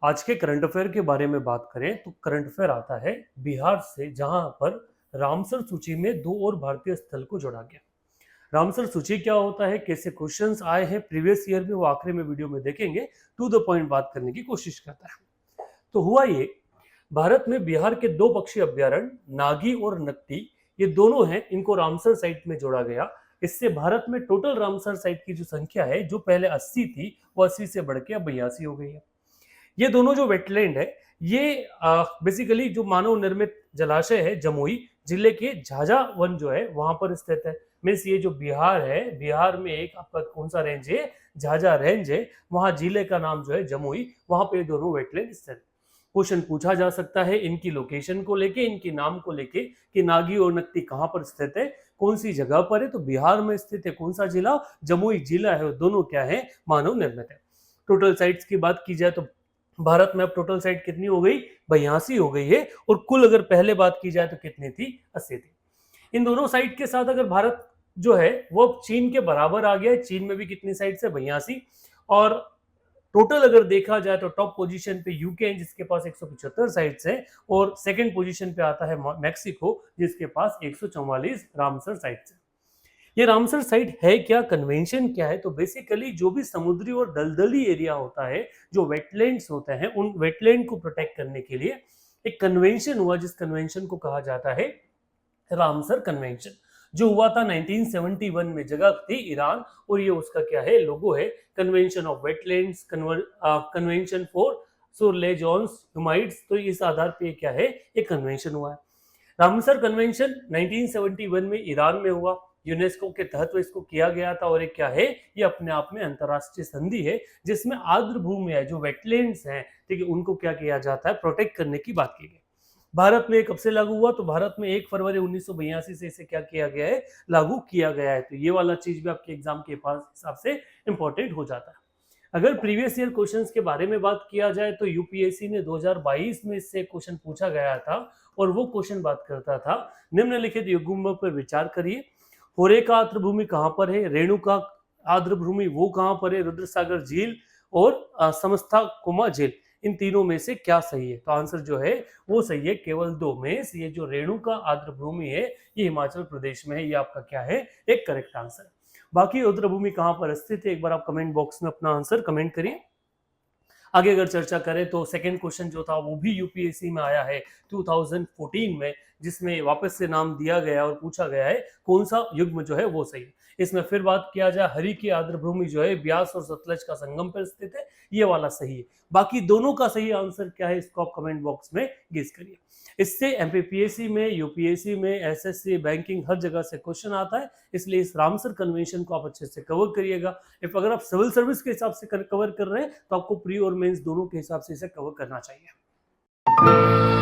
आज के current affair के बारे में बात करें तो करंट अफेयर आता है बिहार से, जहां पर रामसर सूची में दो और भारतीय स्थल को जोड़ा गया। रामसर सूची क्या होता है, कैसे क्वेश्चंस आए हैं प्रीवियस ईयर में, वो आखिरी में वीडियो में देखेंगे। टू द पॉइंट बात करने की कोशिश करता है। तो हुआ ये, भारत में बिहार के दो पक्षी अभ्यारण्य नागी और नकटी, ये दोनों हैं, इनको रामसर साइट में जोड़ा गया। इससे भारत में टोटल रामसर साइट की जो संख्या है, जो पहले 80 थी, वो 80 से बढ़ के अब 82 हो गई है। ये दोनों जो वेटलैंड है, ये बेसिकली जो मानव निर्मित जलाशय है, जमुई जिले के झाझा वन जो है वहां पर स्थित है। मीन्स ये जो बिहार है, बिहार में एक आपका कौन सा रेंज है, झाझा रेंज है, वहां जिले का नाम जो है जमुई, वहां पे दोनों वेटलैंड स्थित। क्वेश्चन पूछा जा सकता है इनकी लोकेशन को लेके, इनके नाम को लेके, कि नागी और नकटी कहां पर स्थित है, कौन सी जगह पर है। तो बिहार में स्थित है कौन सा जिला, जमुई जिला है। दोनों क्या है, मानव निर्मित है। टोटल साइट्स की बात की जाए तो भारत में अब टोटल साइट कितनी हो गई, 82 हो गई है। और कुल अगर पहले बात की जाए तो कितनी थी, 80 थी। इन दोनों साइट के साथ अगर भारत जो है वो चीन के बराबर आ गया है। चीन में भी कितनी साइट्स है, 82। और टोटल अगर देखा जाए तो टॉप पोजीशन पे यूके है, जिसके पास 175 साइट्स है। और सेकंड पोजीशन पे आता है मैक्सिको, जिसके पास 144 रामसर साइट्स है। ये रामसर साइट है क्या, कन्वेंशन क्या है, तो बेसिकली जो भी समुद्री और दलदली एरिया होता है, जो वेटलैंड्स होते हैं, उन वेटलैंड को प्रोटेक्ट करने के लिए एक कन्वेंशन हुआ, जिस कन्वेंशन को कहा जाता है रामसर कन्वेंशन, जो हुआ था 1971 में। जगह थी ईरान, और ये उसका क्या है, लोगो है, convention of wetlands, convention for सोरलेजॉन्स ह्यूमाइड्स। तो इस आधार पे क्या है, एक कन्वेंशन हुआ है। रामसर कन्वेंशन 1971 में ईरान में हुआ, यूनेस्को के तहत इसको किया गया था। और एक क्या है, ये अपने आप में अंतरराष्ट्रीय संधि है, जिसमें आर्द्र भूमि है, जो वेटलैंड्स हैं, ठीक है, उनको क्या किया जाता है, प्रोटेक्ट करने की बात की गई। भारत में कब से लागू हुआ, तो भारत में 1 फरवरी 1982 से इसे क्या किया गया है, लागू किया गया है। तो ये वाला चीज भी आपके एग्जाम के पास हिसाब से इंपॉर्टेंट हो जाता है। अगर प्रीवियस ईयर क्वेश्चंस के बारे में बात किया जाए तो यूपीएससी ने 2022 में इससे क्वेश्चन पूछा गया था। और वो क्वेश्चन बात करता था, निम्नलिखित युग्मों पर विचार करिए। होरेका आर्द्र भूमि कहां पर है, रेणुका आर्द्र भूमि वो कहां पर है, रुद्रसागर झील और समस्ता कुमा झील, इन तीनों में से क्या सही है। तो आंसर जो है वो सही है केवल दो में से। ये जो रेणुका आर्द्र भूमि है, ये हिमाचल प्रदेश में है। ये आपका क्या है, एक करेक्ट आंसर है। बाकी आर्द्र भूमि कहां पर स्थित है, एक बार आप कमेंट बॉक्स में अपना आंसर कमेंट करिए। आगे अगर चर्चा करें तो सेकंड क्वेश्चन जो था वो भी यूपीएससी में आया है 2014 में, जिसमें वापस से नाम दिया गया और पूछा गया है कौन सा युग्म जो है वो सही है। इसमें फिर बात किया जाए, हरि की आर्द्र भूमि जो है ब्यास और सतलज का संगम पर स्थित है, ये वाला सही है। बाकी दोनों का सही आंसर क्या है, इसको आप कमेंट बॉक्स में गेस करिए। इससे एमपीपीएससी में, यूपीएससी में, एसएससी, बैंकिंग, हर जगह से क्वेश्चन आता है। इसलिए इस रामसर कन्वेंशन को आप अच्छे से कवर करिएगा। इफ अगर आप सिविल सर्विस के हिसाब से कवर कर रहे हैं तो आपको प्री और मेंस दोनों के हिसाब से इसे कवर करना चाहिए।